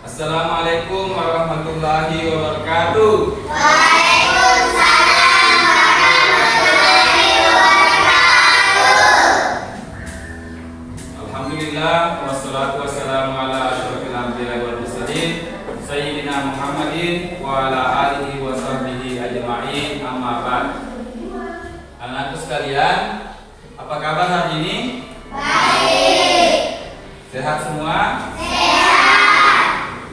Assalamualaikum warahmatullahi wabarakatuh. Waalaikumsalam warahmatullahi wabarakatuh. Alhamdulillah wassalatu wassalamu ala asyrofil anbiya'i wal mursalin sayyidina Muhammadin wa ala alihi wa sahbihi ajma'in, amma ba'd. Anak-anakku sekalian, apa kabar hari ini? Baik. Sehat semua? Sehat.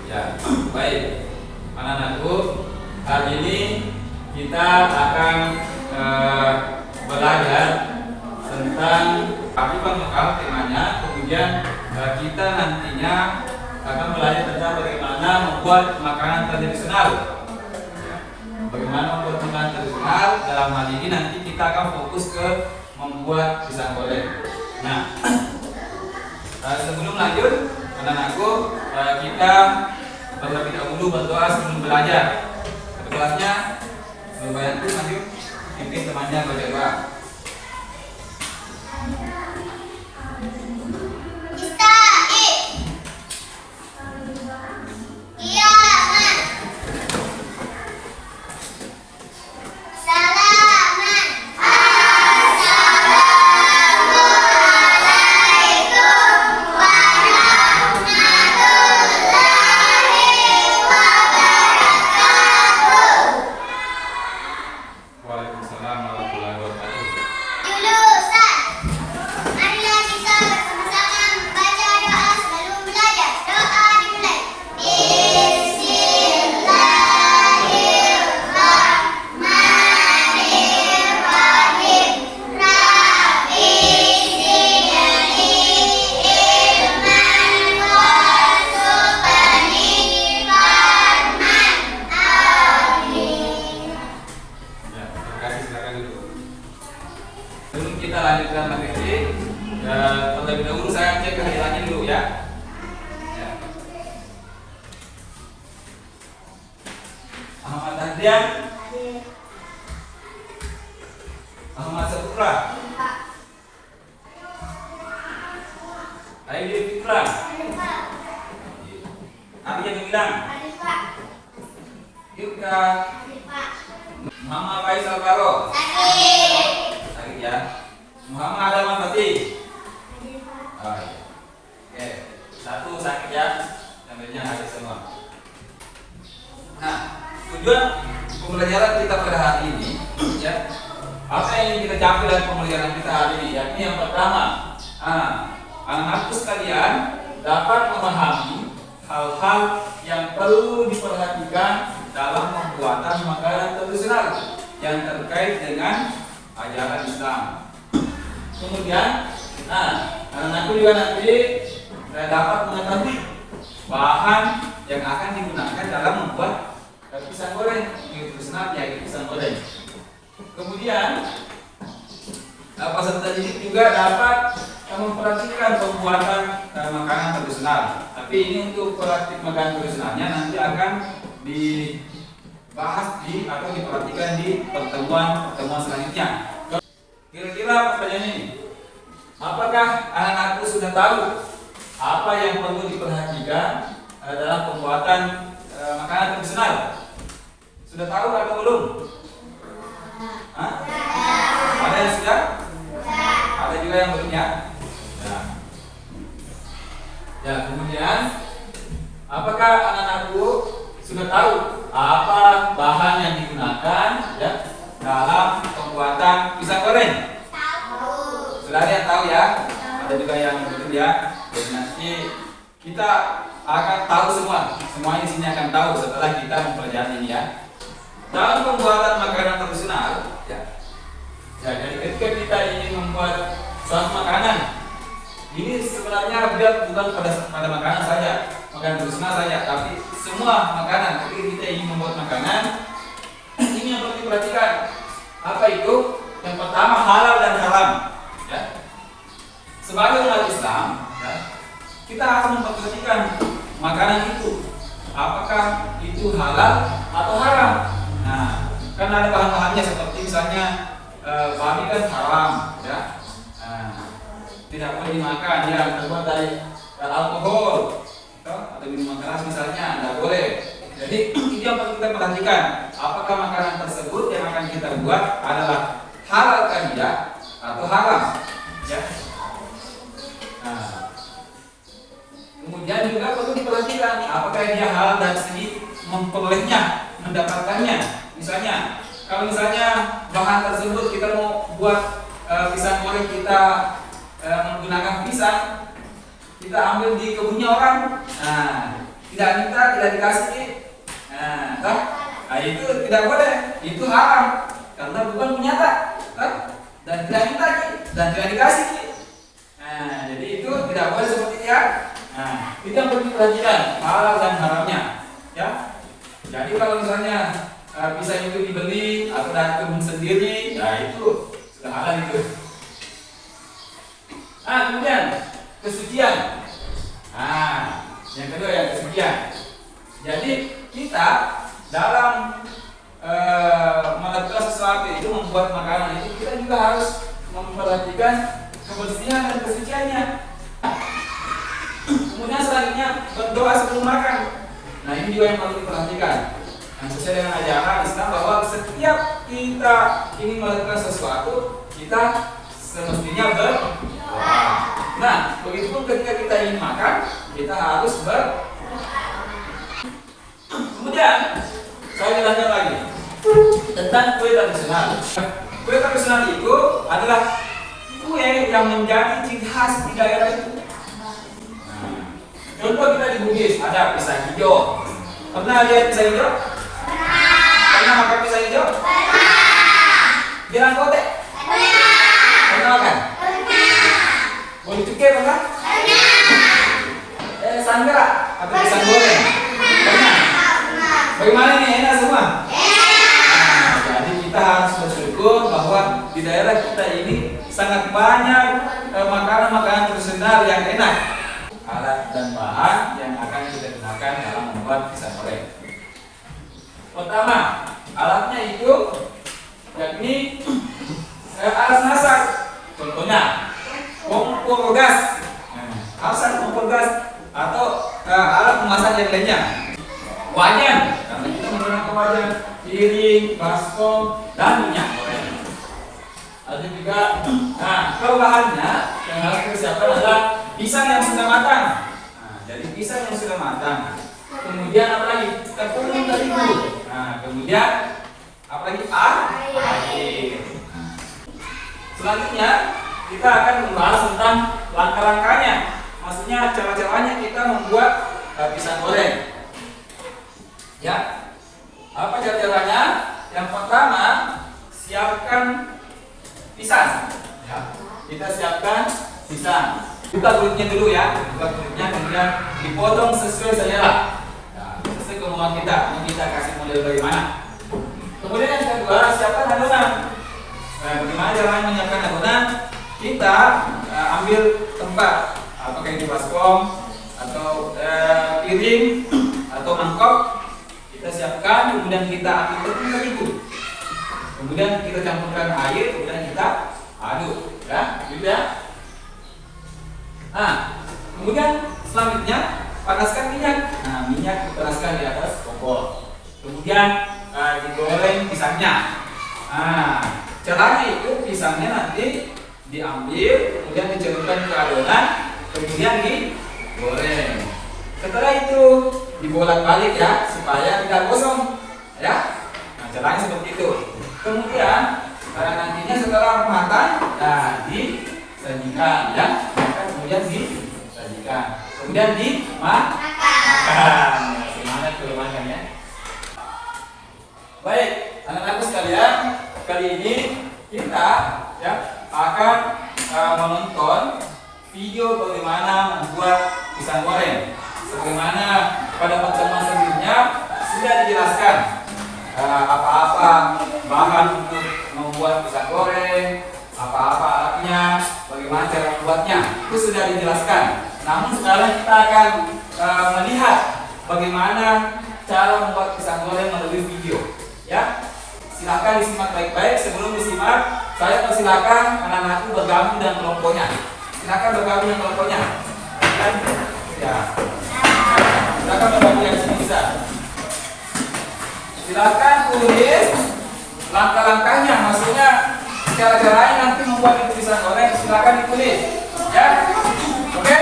Ya, baik. Anak-anakku, hari ini kita akan belajar tentang Arifan lokal temanya. Kemudian kita nantinya akan belajar tentang bagaimana membuat makanan tradisional. Bagaimana membuat makanan tradisional, dalam hal ini nanti kita akan fokus ke membuat pisang goreng. Nah, sebelum lanjut, anak-anakku, kita terlebih dahulu berdoa sebelum belajar. Satu kelasnya berbayar itu nanti pimpin temannya berdoa. Ista'id. Kiamat. Salaman. Assalamualaikum warahmatullahi wabarakatuh. Waalaikumsalam warahmatullahi wabarakatuh. Jurusan. Marilah kita bersama-sama membaca doa sebelum belajar. Doa dimulai. Bismillahirrahmanirrahim. Rabbi zidni ilman warzuqni fahman. Amin. Ya, terima kasih, silakan duduk. Sebelum kita lanjutkan materi, terlebih dahulu saya cek kehadirannya dulu ya. Ya. Ahmad Adrian, Ahmad Saputra, Aidil Fitra, Arya Gemilang, Yurka, Muhammad Faisal Baro, sakit ya. Muhammad Ahmad Fatih. Oh, iya. Oke, satu sakit ya, yang lainnya hadir semua. Nah, tujuan pembelajaran kita pada hari ini, ya, apa yang ingin kita capai dari pembelajaran kita hari ini? Yakni yang pertama, anak-anakku sekalian dapat memahami hal-hal yang perlu diperhatikan dalam pembuatan makanan tradisional yang terkait dengan ajaran Islam. Kemudian, anak-anakku juga nanti dapat mengetahui bahan yang akan digunakan dalam membuat pisang goreng tradisional, yaitu pisang goreng. Kemudian, peserta didik juga dapat memperhatikan pembuatan makanan tradisional. Tapi ini untuk praktik makanan tradisionalnya nanti akan dibahas atau diperhatikan di pertemuan selanjutnya. Kira-kira pertanyaan ini, apakah anak-anakku sudah tahu apa yang perlu diperhatikan dalam pembuatan makanan tradisional? Sudah tahu atau belum? Hah? Ada yang sudah? Ada juga yang belum ya? Ya, kemudian apakah anak-anakku sudah tahu apa bahan yang digunakan ya dalam pembuatan pisang goreng? Sudah ada yang tahu ya? Ada juga yang belum ya? Jadi nanti kita akan tahu semuanya di sini akan tahu setelah kita mempelajari ini ya. Dalam pembuatan makanan tradisional, ya. Jadi ketika kita ingin membuat suatu makanan, ini sebenarnya bukan pada makanan saja, makanan tradisional saja, tapi semua makanan. Ketika kita ingin membuat makanan, ini yang perlu diperhatikan. Apa itu? Yang pertama, halal dan haram. Ya. Sebagai umat Islam, ya, kita harus memperhatikan makanan itu, apakah itu halal atau haram. Nah, kan ada bahan-bahannya seperti misalnya babi kan haram, ya. Tidak boleh dimakan, ya, terbuat dari alkohol, atau atau minuman keras misalnya, tidak boleh. Jadi itu yang perlu kita perhatikan. Apakah makanan tersebut yang akan kita buat adalah halal kan ya atau haram? Ya. Nah, kemudian juga perlu diperhatikan apakah dia halal dari segi memperolehnya, mendapatkannya. Misalnya, kalau misalnya bahan tersebut kita mau buat pisang goreng, kita menggunakan pisang, kita ambil di kebunnya orang, nah tidak minta, tidak dikasih, nah itu tidak boleh, itu haram karena bukan penyata, dan tidak minta dan tidak dikasih. Nah, jadi itu tidak boleh seperti itu ya. Nah, itu yang perlu diperhatikan halal dan haramnya, ya. Jadi kalau misalnya pisang itu dibeli atau dari kebun sendiri, ya itu sudah halal itu. Kemudian kesucian. Yang kedua ya kesucian. Jadi kita dalam melakukan sesuatu itu, membuat makanan itu, kita juga harus memperhatikan kebersihan dan kesuciannya. Kemudian selanjutnya berdoa sebelum makan. Nah ini juga yang perlu diperhatikan. Yang sesuai dengan ajaran Islam bahwa setiap kita ingin melakukan sesuatu, kita semestinya berdoa. Nah begitupun ketika kita ingin makan, kita harus Kemudian saya jelaskan lagi tentang kue tradisional. Kue tradisional itu adalah kue yang menjadi ciri khas di daerah itu. Contoh kita di Bugis ada pisang hijau. Pernah lihat pisang hijau? Pernah makan pisang hijau? Jalan kote? Pernah makan? Bolu cukai pernah? Sanggara atau pisang goreng? Pernah? Bagaimana nih, enak semua? Jadi kita harus bersyukur bahwa di daerah kita ini sangat banyak makanan-makanan tradisional yang enak. Alat dan bahan yang akan kita gunakan dalam membuat pisang goreng. Pertama, alatnya itu yakni alat masak. Contohnya kompor gas, harus ada kompor gas atau alat memasak yang lainnya. Wajan, karena kita menggunakan wajan, piring, baskom, dan minyak goreng. Ada juga, kalau bahannya yang harus kita siapkan adalah pisang yang sudah matang. Jadi pisang yang sudah matang. Kemudian apa lagi? Tepung terigu. Kemudian apa lagi? Air. Selanjutnya kita akan membahas tentang langkah-langkahnya. Maksudnya cara-caranya kita membuat pisang goreng. Ya, apa cara-caranya? Yang pertama, siapkan pisang. Ya, kita siapkan pisang. Buka kulitnya dulu ya, buka kulitnya, kemudian dipotong sesuai selera. Ya, sesuai kemauan kita. Ini kita kasih model bagaimana. Kemudian yang kedua, siapkan adonan. Bagaimana caranya menyiapkan adonan? Kita ambil tempat, apakah itu baskom atau piring atau mangkok. Kita siapkan, kemudian kita ambil tepung terigu, kemudian kita campurkan air, kemudian kita aduk, ya, gitu ya. Kemudian selanjutnya panaskan minyak. Minyak dipanaskan di atas kompor, kemudian digoreng pisangnya. Caranya itu pisangnya nanti diambil, kemudian dicelupkan ke adonan, kemudian digoreng. Setelah itu dibolak-balik ya, supaya tidak gosong ya. Caranya seperti itu. Kemudian nantinya setelah matang, disajikan ya. Kemudian disajikan, kemudian dimakan. Semangat kalau makan ya. Baik, anak-anakku sekalian, kali ini kita ya akan menonton video bagaimana membuat pisang goreng. Sebagaimana pada pertemuan sebelumnya sudah dijelaskan apa-apa bahan untuk membuat pisang goreng, apa-apa alatnya, bagaimana cara membuatnya, itu sudah dijelaskan. Namun sekarang kita akan melihat bagaimana cara membuat pisang goreng melalui video. Ya, silakan disimak baik-baik. Sebelum disimak, saya persilakan anak-anakku bergabung dengan kelompoknya. Silakan bergabung dengan kelompoknya. Ya. bagian sini bisa. Silakan tulis langkah-langkahnya, maksudnya cara-caranya nanti membuat itu pisang goreng. Silakan ditulis, ya. Oke?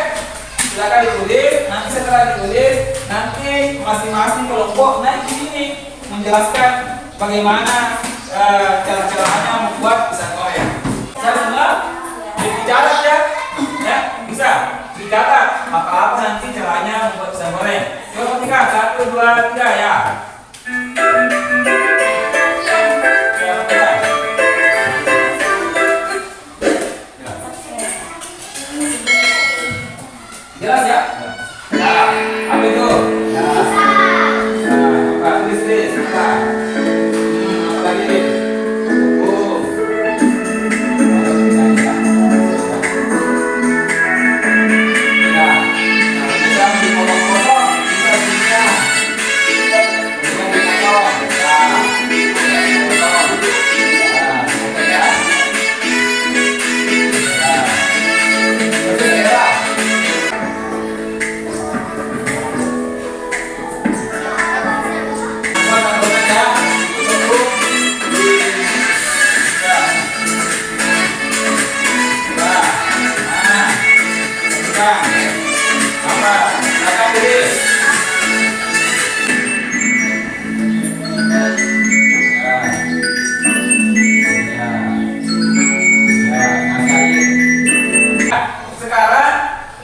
Silakan ditulis. Nanti setelah ditulis, nanti masing-masing kelompok naik di sini menjelaskan bagaimana cara-caranya membuat pisang goreng. Bisa semua? Dicatat ya? Ya, bisa. Dicatat apa-apa nanti caranya membuat pisang goreng. Coba perhatikan 1, 2, 3 ya. Jelas ya? Nah, apa itu? Apa? Tulis. Apa? Apa lagi? Oh. Bisa dipotong-potong, bisa dipotong.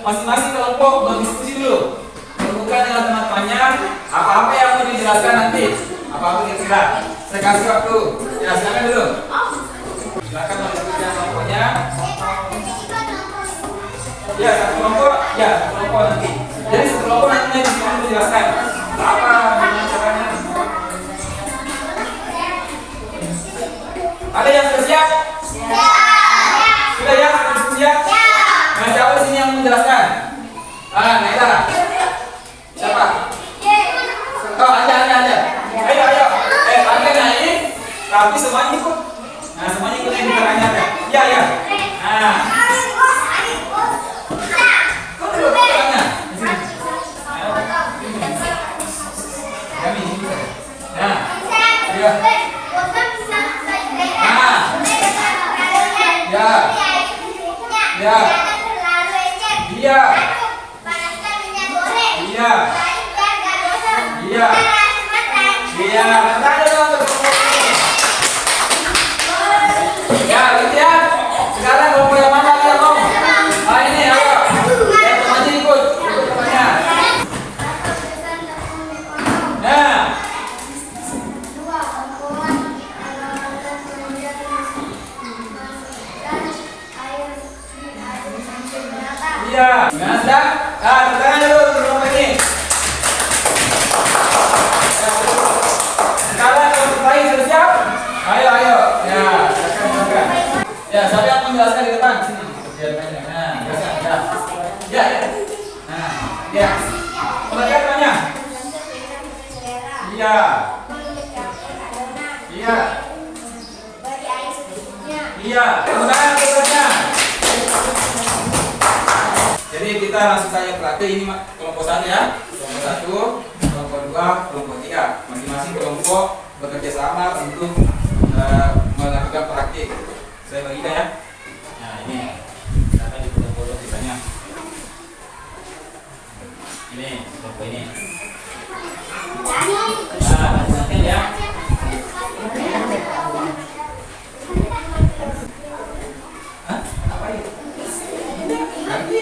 Masing-masing kelompok berdiskusi dulu, tentukan dengan teman-temannya apa-apa yang mau dijelaskan nanti, apa-apa kira-kira. Saya kasih waktu, ya silakan dulu. Silakan berdiskusi kelompoknya. Ya satu kelompok nanti. Jadi satu kelompok nanti bisa menjelaskan apa dengan caranya. Ada yang sudah siap? Sudah ya? Sudah siap? Nah, siapa di sini yang menjelaskan? Naila. Siapa? Oh, ada. Ayo. Ada naik, tapi semuanya ikut. Nah, semuanya ikut yang caranya ada. Ya. Nah. Kau dulu caranya. Kami. Nah. Ya. Ya. Iya. Tanya dong. Ya, lihat. Sekarang kelompok yang mana dia mau? Ini ayo. Yang temannya ikut temannya. Nah. Iya. Gimana sudah? Tanya dulu kelompok ini. Sekarang kelompok lain sudah siap? Ayo. Ya, silakan. Ya, siapa yang menjelaskan di depan sini? Nah, jelaskan. Ya. Nah, ya. Perhatikan temannya. Iya. Kemudian kelompoknya. Jadi kita langsung saja praktek ini kelompok 1 ya. Kelompok 1, kelompok 2, kelompok 3. Masing-masing kelompok bekerja sama untuk melakukan praktik. Saya bagikan ya. Nah, ini kita dipoto misalnya. Ini kelompok ini. Nah, nanti ya. Apa itu? Nanti.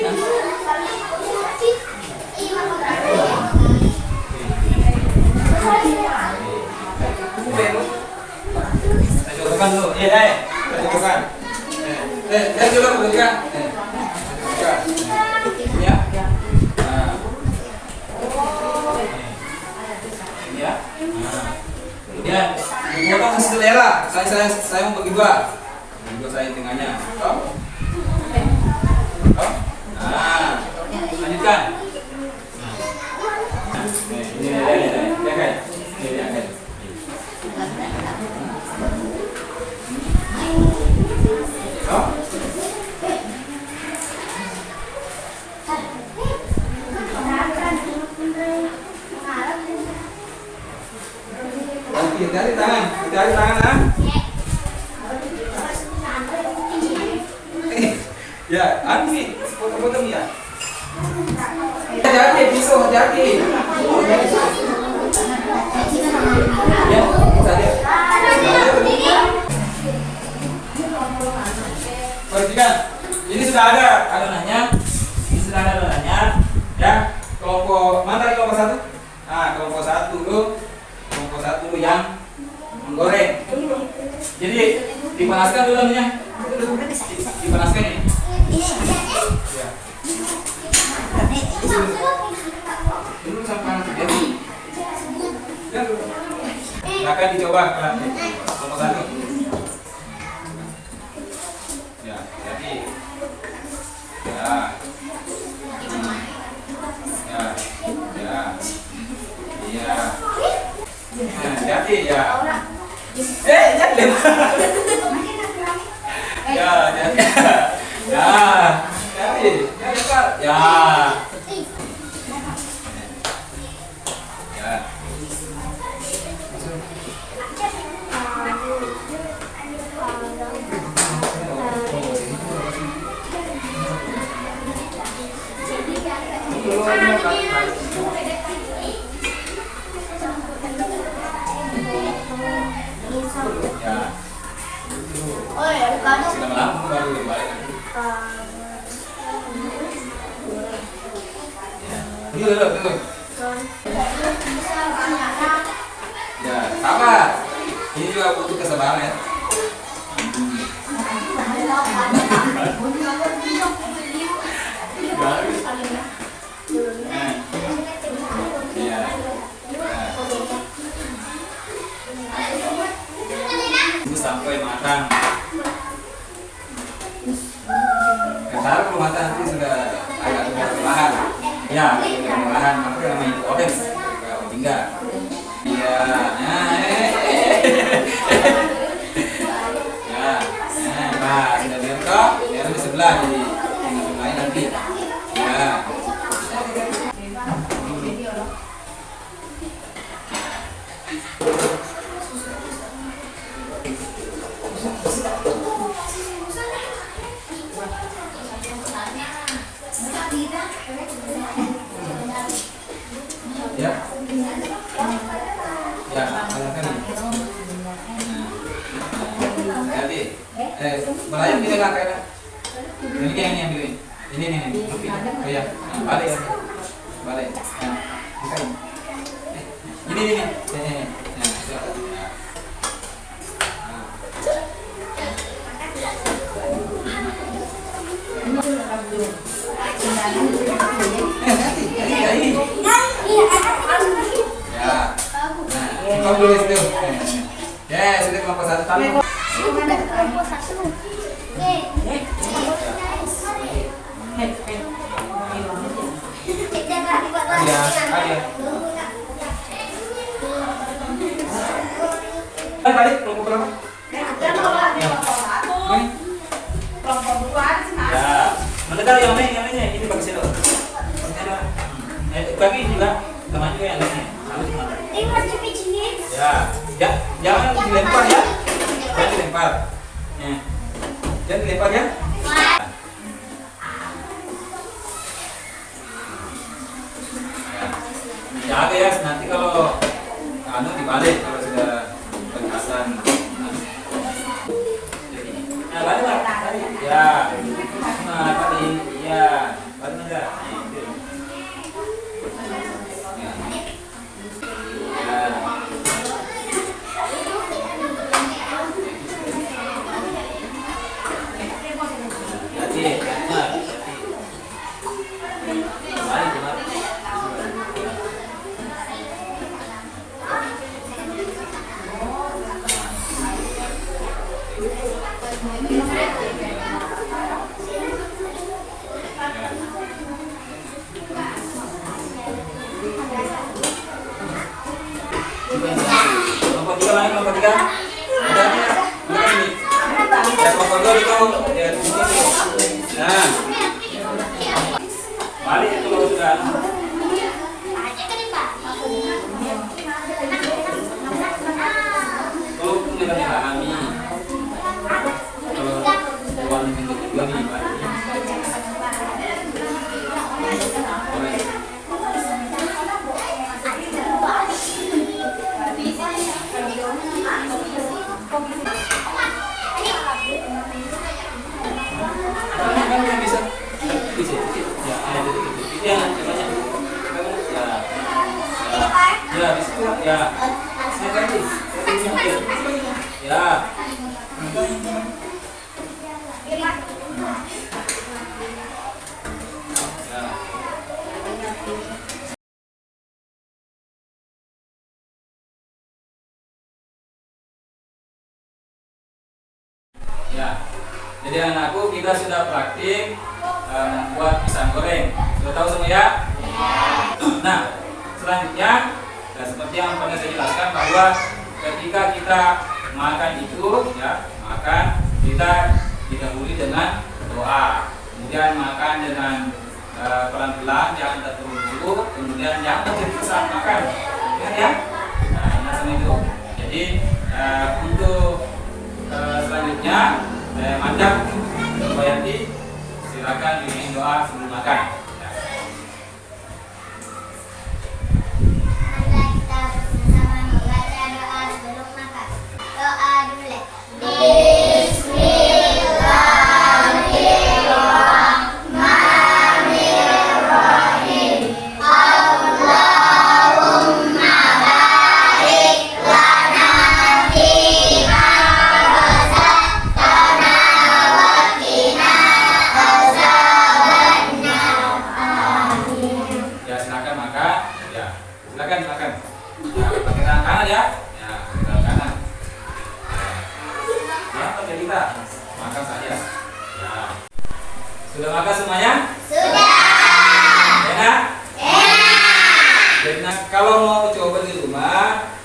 Cobakan dulu. Cobakan. Coba berikan. Ya. Nah. Ya. Kemudian dipotong selera. Saya mau bagi dua. Saya tengahnya. Nah, lanjutkan. Ini kan. Hati-hati tangan. Hati-hati tangan. Ya, nih. Potong-potong ya. Hati-hati, pisau, hati-hati. Ya, saya. Perhatikan, ini sudah ada adonannya. Ini sudah ada adonannya. Ya, kelompok mana tadi kelompok satu? Kelompok satu dulu. Kelompok satu dulu yang menggoreng. Jadi dipanaskan dulu adonannya. Dipanaskan ini. Ya. Dulu sampai jadi. Ya, silakan dicoba kelompok satu. Ya, jadi. Ya. Ya. Iya. Hati-hati ya. Jangan. Ya, hati-hati. Ya. Hati-hati. Ya, dekat. Ya. Ya. Ya. Oh ya, bukan. Sudah lama baru balik. Ya. Dulu. Ya, sabar. Ini juga butuh kesabaran ya. Ya. Tunggu sampai matang. Kalau belum matang nanti sudah agak perlahan. Ya, perlahan. Maka namanya oven. Tinggal. Iya. Nah, sudah berkok. Biar di sebelah jadi tinggal lain nanti. Ya. Ya. Ya, silakan. Jadi, melayang tidak kakak. Ini yang ambil ini. Ini. Oh ya, balik ya. Balik. Ini. Kau dulu itu. Ya, sudah kelompok satu tamu. Kelompok satu. Ada. Balik kelompok berapa? Ya, mendekat yang lainnya ini pakai sendok. Bagi juga teman juga yang lainnya. Ya, jangan dilempar ya. Jangan dilempar. Jangan dilempar ya. Jaga ya, nanti kalau dibalik kalau sudah penjelasan. Nah, balik. Ya. Nah, balik. Ya, balik aja. Kelompok tiga. Ya, kelompok dua itu. Nah, balik itu kalau sudah. Ya, di situ ya. Saya ganti. Ya. Ya, jadi anakku kita sudah praktik membuat pisang goreng. Sudah tahu semua ya? Nah, selanjutnya seperti yang pernah saya jelaskan bahwa ketika kita makan itu ya, makan kita didahului dengan doa, kemudian makan dengan pelan-pelan, jangan terburu-buru, kemudian jangan terjadi saat makan, ya? Nah, sama itu. Jadi untuk selanjutnya saya mantap Mbak Yanti, silakan bimbing doa sebelum makan. Mari kita bersama membaca doa sebelum makan. Doa dulu. Bismillahirrahmanirrahim. Allahumma barik lana fima razaqtana wa qina azabannar. Amin. Ya, silakan makan. Ya, silakan. Ya, pakai tangan kanan ya. Ya, pakai tangan kanan. Ya, pakai kita makan saja. Ya. Sudah makan semuanya? Sudah. Enak? Jadi kalau mau coba di rumah,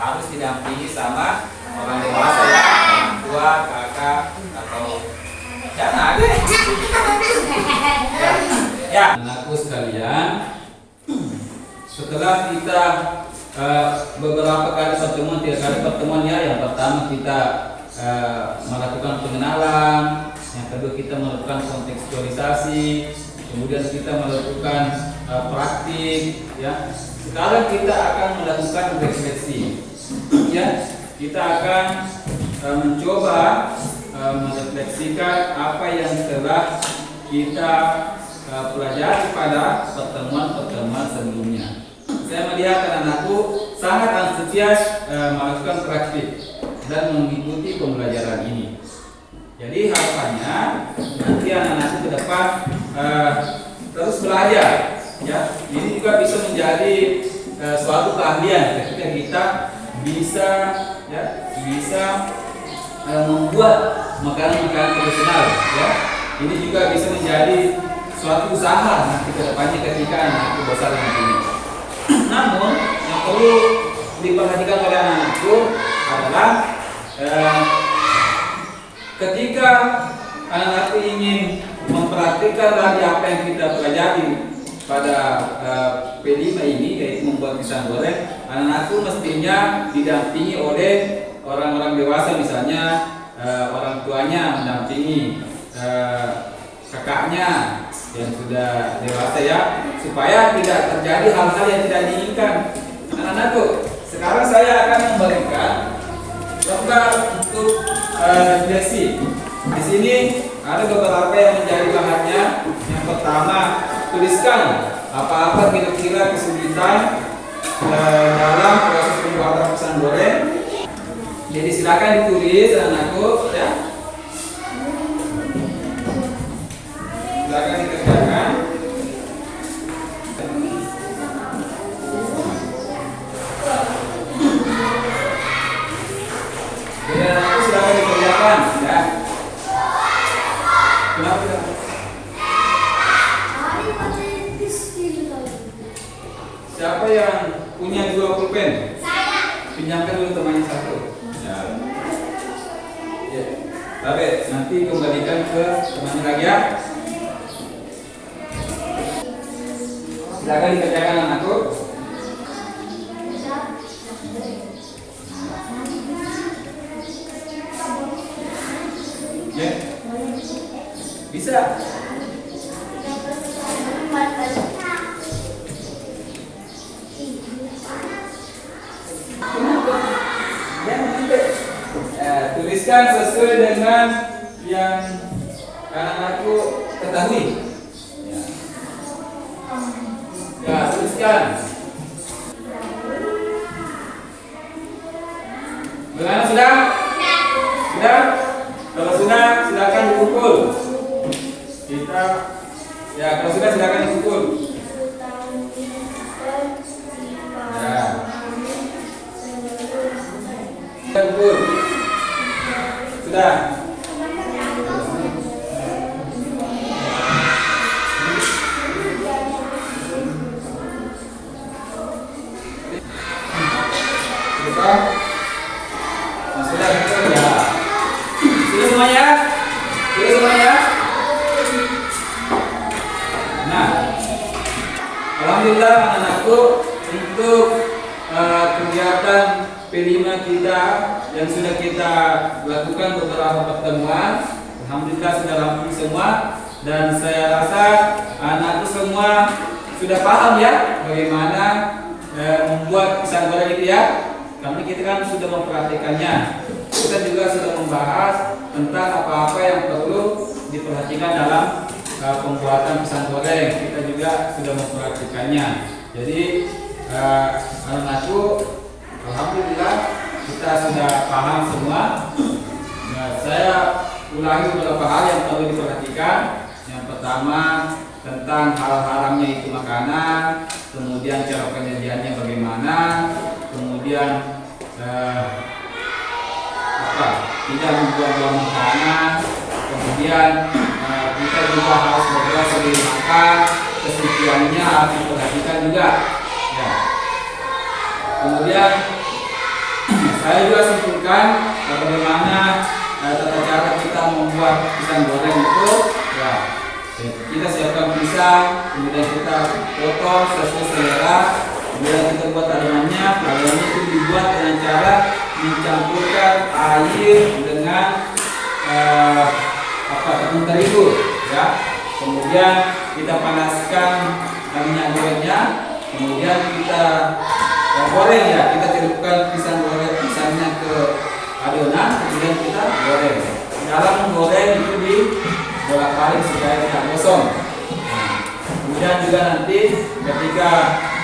harus didampingi sama orang dewasa ya, orang tua, kakak, atau jangan ada. Ya, anakku sekalian, setelah kita beberapa kali pertemuan, 3 kali pertemuan ya, yang pertama kita melakukan pengenalan, yang kedua kita melakukan kontekstualisasi, kemudian kita melakukan praktik ya. Sekarang kita akan melakukan refleksi ya. Kita akan mencoba merefleksikan apa yang telah kita pelajari pada pertemuan-pertemuan sebelumnya. Saya melihat anakku sangat antusias melakukan praktik dan mengikuti pembelajaran ini. Jadi harapannya nanti anak-anakku ke depan terus belajar. Ya, ini juga bisa menjadi suatu keahlian ketika kita bisa membuat makanan-makanan tradisional. Ya, ini juga bisa menjadi suatu usaha nanti ke depannya ketika anak-anakku besar nantinya. Namun yang perlu diperhatikan oleh anak-anakku adalah ketika anak-anakku ingin mempraktikkan lagi apa yang kita pelajari pada P5 ini, yaitu membuat pisang goreng, anak-anakku mestinya didampingi oleh orang-orang dewasa, misalnya orang tuanya mendampingi, kakaknya yang sudah dewasa ya, supaya tidak terjadi hal-hal yang tidak diinginkan. Anak-anakku, sekarang saya akan memberikan gambar untuk refleksi. Di sini ada beberapa yang menjadi bahannya. Yang pertama, tuliskan apa-apa kira-kira kesulitan dalam proses pembuatan pisang goreng. Jadi silakan ditulis anakku ya. Silakan dikerjakan. Jadi anakku silakan dikerjakan ya. Kenapa? Siapa yang punya 2 pulpen? Saya. Pinjamkan dulu temannya 1. Ya. Ya. Tapi nanti kembalikan ke temannya lagi ya. Silakan dikerjakan anakku. Ya. Bisa. Tuliskan sesuai dengan yang anak-anakku ketahui. Ya, tuliskan. dipukul. Kita ya kalau sudah silakan dipukul. Ya. Kita pukul. Sudah. Sudah. Nah, sudah betul ya. Sudah semuanya? Sudah semuanya? Nah, alhamdulillah anak-anakku untuk kegiatan P5 kita yang sudah kita lakukan beberapa pertemuan, alhamdulillah sudah rampung semua dan saya rasa anakku semua sudah paham ya bagaimana membuat pisang goreng itu ya. Karena kita kan sudah memperhatikannya. Kita juga sudah membahas tentang apa-apa yang perlu diperhatikan dalam pembuatan pisang goreng. Kita juga sudah memperhatikannya. Jadi anak-anakku, alhamdulillah kita sudah paham semua. Nah, saya ulangi beberapa hal yang perlu diperhatikan. Yang pertama tentang hal haramnya itu makanan, kemudian cara penyajiannya bagaimana, kemudian tidak membuang-buang makanan, kemudian kita juga harus bergerak sebelum makan, kesuciannya harus diperhatikan juga. Ya. Kemudian saya juga simpulkan bagaimana tata cara kita membuat pisang goreng itu. Ya. Kita siapkan pisang, kemudian kita potong sesuai selera, kemudian kita buat adonannya. Adonannya itu dibuat dengan cara mencampurkan air dengan tepung terigu, ya. Kemudian kita panaskan minyak gorengnya, kemudian kita goreng ya. Kita celupkan pisangnya ke adonan, kemudian kita goreng. Dalam menggoreng itu di bolak-balik supaya tidak gosong. Nah, kemudian juga nanti ketika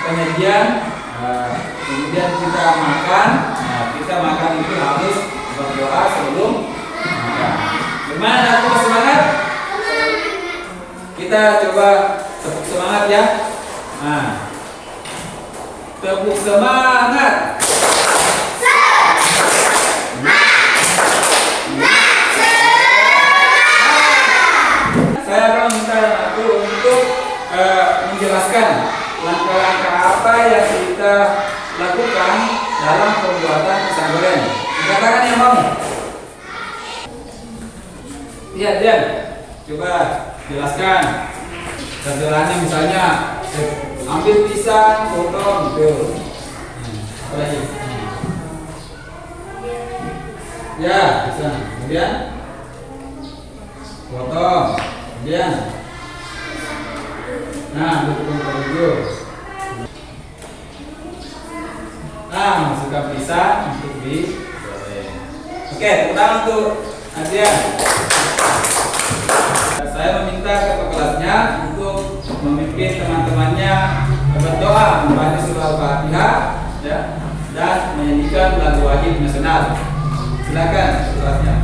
penyajian, kemudian kita makan. Nah, kita makan itu harus berdoa sebelum makan. Gimana aku semangat? Kita coba tepuk semangat ya. Nah, tepuk semangat. Saya akan minta aku untuk menjelaskan langkah-langkah apa yang kita lakukan dalam pembuatan pisang goreng. Katakan yang mau. Iya, Dian. Coba jelaskan. Caranya misalnya ambil pisang, potong gitu. Apa lagi? Ya, pisang. Kemudian potong. Kemudian tepung terigu. Masukkan pisang untuk digoreng. Oke, pertama untuk Adrian. Saya meminta ketua kelasnya untuk memimpin teman-temannya berdoa membaca surah Al-Fatihah ya, dan menyanyikan lagu wajib nasional. Silakan kelasnya.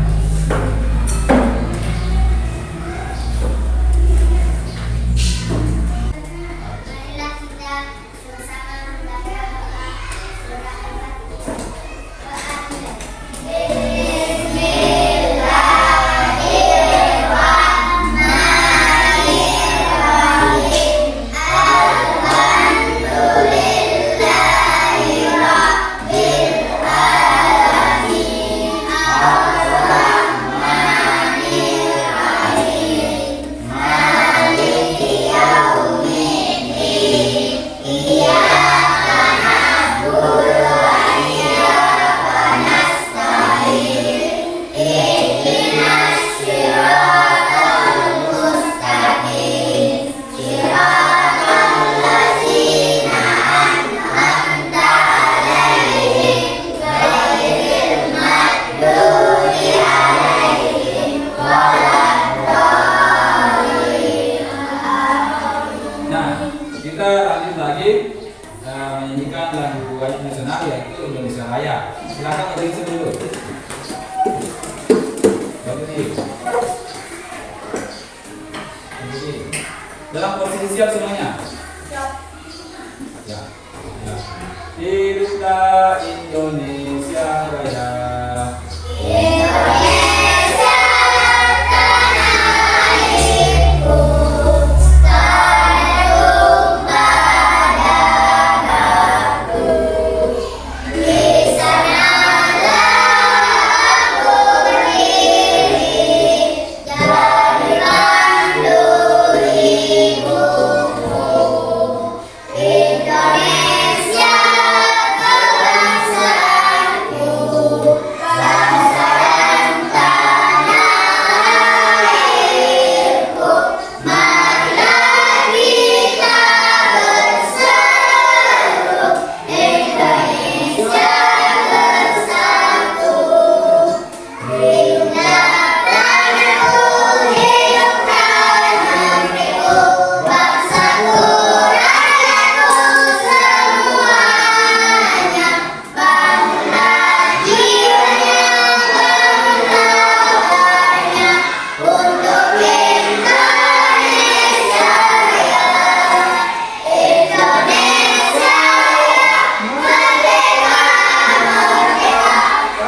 menyanyikan lagu wajib nasional yaitu Indonesia Raya. Silakan Indonesia dulu. Bagus nih. Dalam posisi siap semuanya. Ya. Ya. Hiduplah Indonesia Raya. Indonesia tanah airku, tanah padaku. Di sanalah aku berdiri, jadi pandu ibumu. Indonesia kebangsaanku, bangsa dan tanah airku. Marilah kita berseru, Indonesia bersatu. Hiduplah tanahku, hiduplah negeriku, bangsaku, rakyatku semuanya. Bangunlah jiwanya, bangunlah untuk Indonesia Raya. Indonesia Raya, merdeka, merdeka,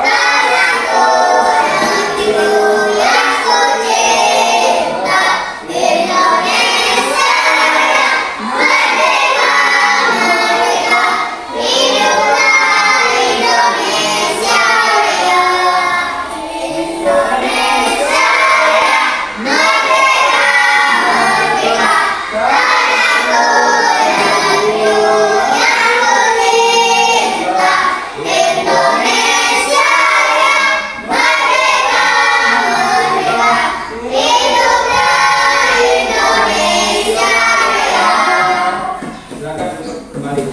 tanahku, negeriku yang kucinta. Indonesia Raya, merdeka, merdeka, hiduplah Indonesia Raya. Indonesia Raya, merdeka, merdeka, tanahku, negeriku yang kucinta. Indonesia Raya, merdeka, merdeka, hiduplah Indonesia Raya. Silakan duduk kembali.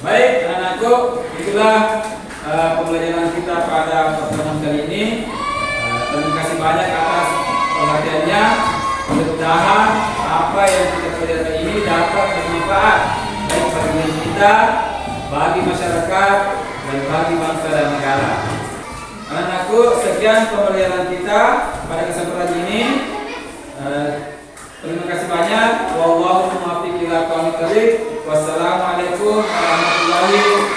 Baik, anak-anakku, itulah pembelajaran kita pada pertemuan kali ini. Terima kasih banyak atas perhatiannya. Mudah-mudahan apa yang kita pelajari ini dapat bermanfaat baik bagi diri kita, bagi masyarakat, dan bagi bangsa dan negara. Anak-anakku, sekian pembelajaran kita pada kesempatan ini. Terima kasih banyak. Wallahu muwaffiq ila aqwamit thoriq. Wassalamualaikum warahmatullahi wabarakatuh.